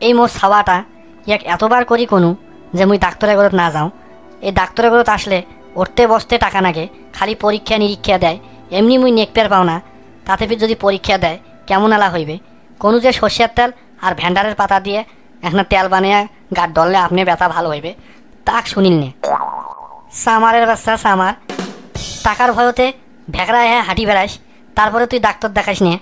এই মোর ছাওয়াটা ইয়াক এতবার করি কোনো যে মুই ডাক্তারের ঘরত না যাও। এই ডাক্তারের ঘরত আসলে উঠতে বসতে টাকা নাগে, খালি পরীক্ষা নিরীক্ষা দেয়। এমনি মুই নেকপের পাও না, তাতে ফির যদি পরীক্ষা দেয় কেমন আলা হইবে। কোনো যে সর্ষের তেল আর ভেন্ডারের পাতা দিয়ে এখন তেল বানিয়ে গাট ডললে আপনি ব্যথা ভালো হইবে, তাক শুনিল নে। সামারের বাচ্চা সামার, টাকার ভয়তে ভেকড়া হ্যাঁ হাঁটি বেড়াইস, তারপরে তুই ডাক্তার দেখাইস নে।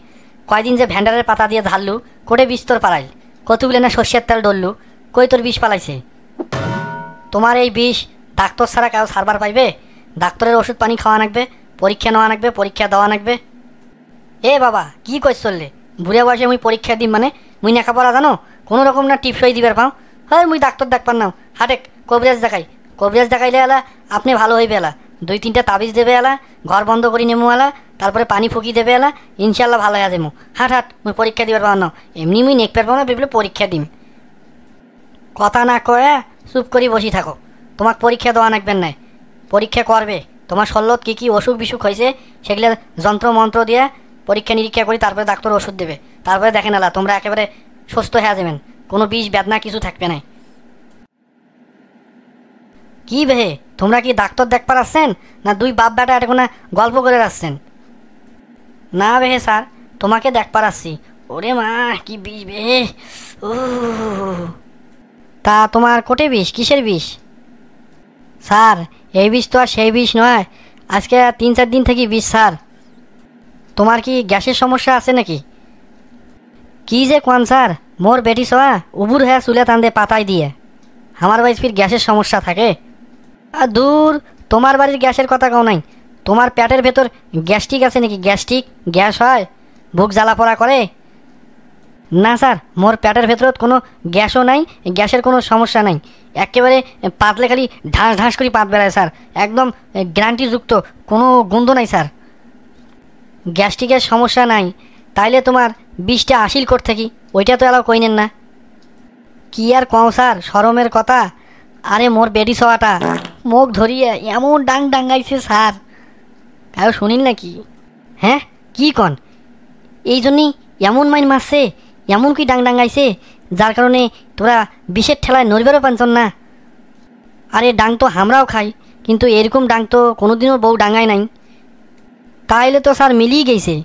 কয়দিন যে ভেন্ডারের পাতা দিয়ে ধারলু, কোটে বিষ তোর পালাইল, কতগুলো না সর্ষের তেল ডললু, কই তোর বিষ পালাইছে। তোমার এই বিষ ডাক্তার ছাড়া কাউ সারবার পাইবে? ডাক্তারের ওষুধ পানি খাওয়া নাকবে, পরীক্ষা নেওয়া নাকবে, পরীক্ষা দেওয়া নাকবে। এ বাবা কি কইস চললে, বুড়ে বয়সে মুই পরীক্ষা দিম মানে মুই লেখাপড়া জানো? কোনো রকম না টিপসই দিবার পাও। হয় মুই ডাক্তার দেখবার নাও, হাটে কবিরাজ দেখাই। কবিরাজ দেখাইলে এলা আপনি ভালো হইবে, এলা 2-3টা তাবিজ দেবে, এলা ঘর বন্ধ করি নেমু, এলা তারপরে পানি ফুকি দেবে, এলা ইনশাল্লাহ ভালো হয়ে যাবো। হাট হাট মুই পরীক্ষা দিবার পাও না, এমনি মুই নেক পারবো না, ভেবে পরীক্ষা দিম। কথা না কয়ে চুপ করি বসি থাকো, তোমাক পরীক্ষা দেওয়া নাকবেন নাই। পরীক্ষা করবে তোমার শরীরত কী কী অসুখ বিসুখ হয়েছে সেগুলো যন্ত্র মন্ত্র দিয়ে পরীক্ষা নিরীক্ষা করি, তারপরে ডাক্তার ওষুধ দেবে। তারপরে দেখেন এলা তোমরা একেবারে সুস্থ হয়ে যাবেন, কোনো বিষ বেদনা কিছু থাকবে না। কি বেহে তোমরা কি ডাক্তার দেখবার আসছেন না দুই বাপ বেটা এটা কোনো গল্প করে আসছেন? না বেহে স্যার, তোমাকে দেখবার আসছি। ওরে মা কি বিষ বেহে। ও তা তোমার কোটে বিষ, কিসের বিষ? স্যার এই বিষ তো আর সেই বিষ নয়, আজকে 3-4 দিন থেকে বিষ স্যার। তোমার কি গ্যাসের সমস্যা আছে নাকি? কি যে কোন স্যার, মোর বেটি সোয়া উবুর হ্যাঁ চুলে টান দে পাতায় দিয়ে, আমার বাড়ির ফির গ্যাসের সমস্যা থাকে? আর দূর, তোমার বাড়ির গ্যাসের কথা কও নাই, তোমার পেটের ভেতর গ্যাস্ট্রিক আছে নাকি? গ্যাস্ট্রিক গ্যাস হয়, বুক জ্বালা পড়া করে? না স্যার, মোর পেটের ভেতরত কোনো গ্যাসও নাই, গ্যাসের কোনো সমস্যা নাই। একেবারে পাতলে খালি ঢাস ঢাস করে পাত বেড়ায় স্যার, একদম গ্যারান্টিযুক্ত, কোনো গন্ধ নাই স্যার। গ্যাস্ট্রিকের সমস্যা নাই, তাইলে তোমার বিষটা আসিল কোর থাকি, ওইটা তো এলাও কইনেন না। কি আর কও স্যার, শরমের কথা। আরে মোর বেডি সওয়াটা মুখ ধরিয়ে এমন ডাং ডাঙ্গাইছে স্যার, কাউ শুনিল নাকি? হ্যাঁ কি কন, এই জন্যই এমন মাইন মারছে, এমন কি ডাং ডাঙ্গাইছে যার কারণে তোরা বিষের ঠেলায় নড়বেরও পাঞ্চন না? আরে ডাং তো আমরাও খাই, কিন্তু এরকম ডাং তো কোনোদিনও বউ ডাঙ্গায় নাই। তাইলে তো স্যার মিলিয়ে গেছে।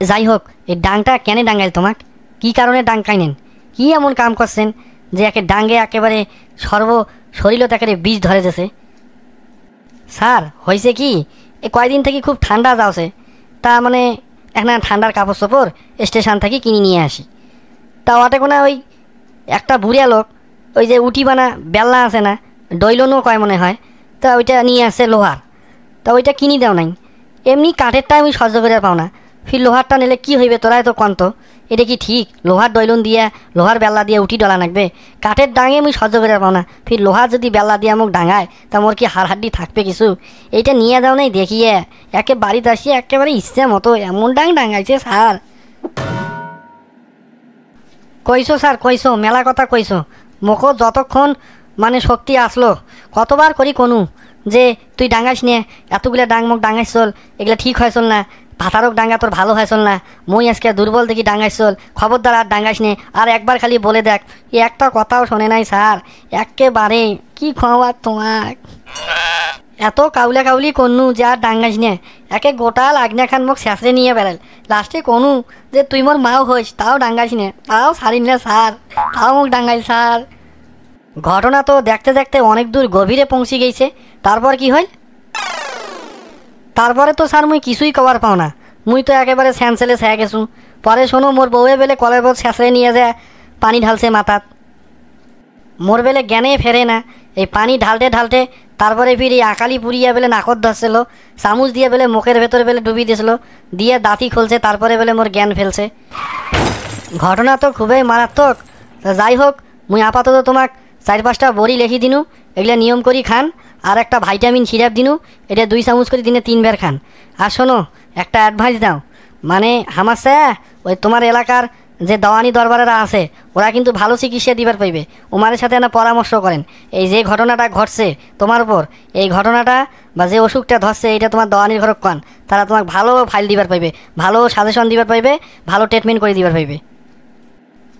যাই হোক, এই ডাংটা কেন ডাঙ্গাইল তোমাক, কি কারণে ডাং খাইনেন, কি এমন কাম করছেন যে একে ডাঙ্গে একেবারে শরীরত একেবারে বিষ ধরে যেছে? স্যার হয়েছে কি, এ কয়দিন থেকে খুব ঠান্ডা যাওছে, তা মানে একটা ঠান্ডার কাপড় চোপড় স্টেশন থেকে কিনে নিয়ে আসি। তা ওটা কোনো ওই একটা বুড়িয়া লোক, ওই যে উটি বানা বেল্লা আছে না, ডইলনও কয় মনে হয়, তা ওইটা নিয়ে আসে লোহার। তা ওইটা কিনি দাও নাই, এমনি কাঠেরটা আমি সহ্য করে পাও না, ফির লোহারটা নিলে কি হইবে তোরাই তো কন্ত? এটা কি ঠিক লোহার ডইলন দিয়া লোহার বেল্লা দিয়ে উঠি ডলা নাকবে? কাঠের ডাঙে আমি সহ্য করে পাও না, ফির লোহার যদি বেল্লা দিয়ে মোক ডাঙায় তা মোর কি হাড় হাড্ডি থাকবে কিছু? এইটা নিয়ে দাও নাই দেখিয়ে, একে বাড়িতে আসিয়ে একেবারে ইচ্ছে মতো এমন ডাং ডাঙাইছে স্যার। কইছো স্যার কইছো, মেলা কথা কইছো, মোকো যতক্ষণ মানে শক্তি আসলো কতবার করি কোনো যে তুই ডাঙাইস নে, এতগুলা ডাং মোক ডাঙাইস চল, এগুলা ঠিক হয় চল না, ভাতারক ডাঙ্গা তোর ভালো হয় চল না, মই আজকে দুর্বল দেখি ডাঙ্গাইস চল, খবরদার আর ডাঙ্গাইস নে, আর একবার খালি বলে দেখ। একটা কথাও শোনে নাই স্যার, একেবারে কি খাওয়ার তোমাক, এত কাউলা কাউলি কনু যে আর ডাঙ্গাইস নে, একে গোটা লাগনা খান মোক শেষরে নিয়ে বেড়াল, লাস্টে কনু যে তুই মোর মাও হইস তাও ডাঙ্গাইস নে, তাও সারিন না স্যার, তাও মোক ডাঙ্গাইল স্যার। ঘটনা তো দেখতে দেখতে অনেক দূর গভীরে পৌঁছে গেছে, তারপর কি হল? তারপরে তো স্যার মুই কিছুই কবার পাও না, মুই তো একেবারে স্যানসেলে ছ্যা গেছু। পরে শোনো মোর বউয়ে বেলে কলের বোধ শেষরে নিয়ে যায় পানি ঢালছে মাথাত, মোর বেলে জ্ঞানে ফেরে না, এই পানি ঢালতে ঢালতে তারপরে ফির এই আকালি পুড়িয়া বেলে নাকত ধরছিল, চামচ দিয়ে বেলে মুখের ভেতরে বেলে ডুবি দিয়েছিল, দিয়ে দাঁতি খুলছে, তারপরে বেলে মোর জ্ঞান ফেলছে। ঘটনা তো খুবই মারাত্মক। যাই হোক, মুই আপাতত তোমাক 4-5টা বড়ি লিখি দিনু, এগুলা নিয়ম করি খান, আর একটা ভাইটামিন সিরাপ দিনু, এটা 2 চামচ করে দিনে 3 বার খান। আর শোনো একটা অ্যাডভাইস দাও, মানে হামাসা ওই তোমার এলাকার যে দেওয়ানি দরবারেরা আছে ওরা কিন্তু ভালো চিকিৎসা দিবার পাইবে, ওমাদের সাথে না পরামর্শ করেন। এই যে ঘটনাটা ঘটছে তোমার উপর, এই ঘটনাটা বা যে অসুখটা ধরছে এইটা তোমার দেওয়ানির ঘরক কান, তারা তোমাকে ভালো ফাইল দিবার পাইবে, ভালো সাজেশন দিবার পাইবে, ভালো ট্রিটমেন্ট করে দিবার পাইবে।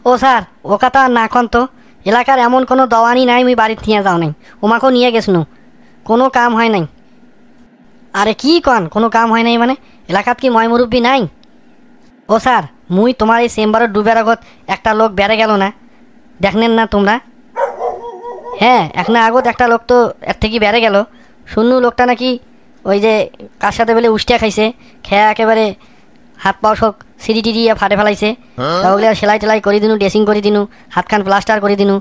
ও স্যার ও কথা না কন তো, এলাকার এমন কোনো দওয়ানি নাই মুই বাড়িতে নিয়ে যাও নাই, ওমাকেও নিয়ে গেছনু, কোনো কাম হয় নাই। আরে কি কন কোনো কাম হয় নাই মানে, এলাকাত কি ময় মুরব্বী নাই? ও স্যার মুই তোমার এই চেম্বারের ডুবের আগত একটা লোক বেড়ে গেল না, দেখনেন না তোমরা? হ্যাঁ এখন আগত একটা লোক তো এর থেকে বেড়ে গেল, শুনু লোকটা নাকি ওই যে কার সাথে বলে উষ্টিয়া খাইছে, খেয়া একেবারে হাত পাও সব সিঁড়ি টিড়ি ফাটে ফেলাইছে, তা ওগুলো সেলাই টেলাই করে দিনু, ড্রেসিং করে দিনু, হাতখান প্লাস্টার করে দিনু,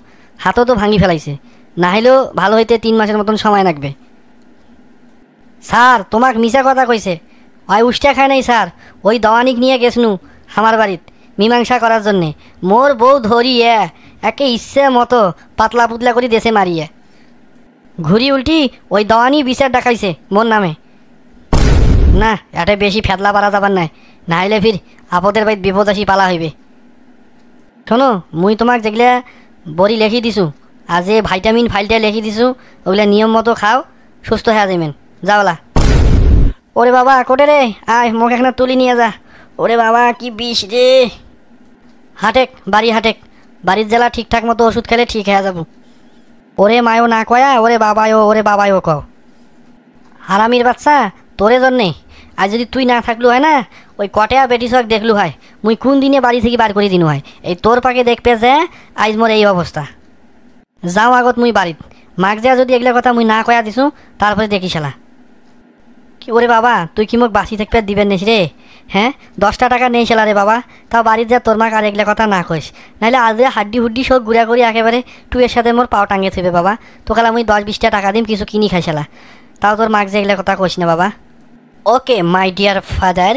হাতও তো ভাঙি ফেলাইছে, না হলেও ভালো হইতে 3 মাসের মতন সময় লাগবে। স্যার তোমাক মিছা কথা কইছে, ওই উষ্টিয়া খায় নাই স্যার, ওই দওয়ানিক নিয়ে গেছনু আমার বাড়িত মীমাংসা করার জন্যে, মোর বউ ধরিয়ে একে ইচ্ছে মতো পাতলা পুতলা করে দেশে মারিয়ে ঘুরি উল্টি ওই দওয়ানি বিচার ডাকাইছে মোর নামে। না এটা বেশি ফেদলা পারা যাবার নাই, না হলে ফির আপদের বাইত বিপদ আসি পালা হইবে। শোনো মুই তোমাক যেগুলা বড়ি লেখি দিছু আর যে ভাইটামিন ফাইলটা লেখি দিছু ওগুলা নিয়ম মতো খাও, সুস্থ হয়ে যাবেন, যাওলা। ওরে বাবা কোটে রে, আয় মোক এখানে তুলি নিয়ে যা। ওরে বাবা কি বিষ রে। হাটেক বাড়ি হাটেক, বাড়ির জেলা ঠিকঠাক মতো ওষুধ খেলে ঠিক হয়ে যাব। ওরে মায়ও না কয়া ওরে বাবায়ও কও। হারামির বাচ্চা তোরে জন্যে আজ যদি তুই না থাকলু হয় না, ওই কটেয়া বেটি সব দেখলু হয় মুই কোন দিনে বাড়ি থেকে বার করে দিনু হয়, এই তোর পাকে দেখবে যে আজ মোর এই অবস্থা। যাও আগত মুই বাড়িত, মাক যা যদি এগুলা কথা মুই না কয়া দিছু তারপরে দেখি শালা। কি ওরে বাবা তুই কি মোক বাসি থাকবে দিবেন নিস রে? হ্যাঁ 10টা টাকা নেই শালা রে বাবা, তাও বাড়ির যা তোর মাক আর এগুলা কথা না কইস, নাহলে আজ হাড্ডি হুড্ডি সব গুড়া করি একেবারে তুই এর সাথে মোর পাও টাঙিয়ে থইবে বাবা। তো কালা মুই 10-20টা টাকা দিম কিছু কিনি খাই শালা, তাও তোর মাক যে এগুলা কথা কইস না বাবা। ওকে মাই ডিয়ার ফাদার।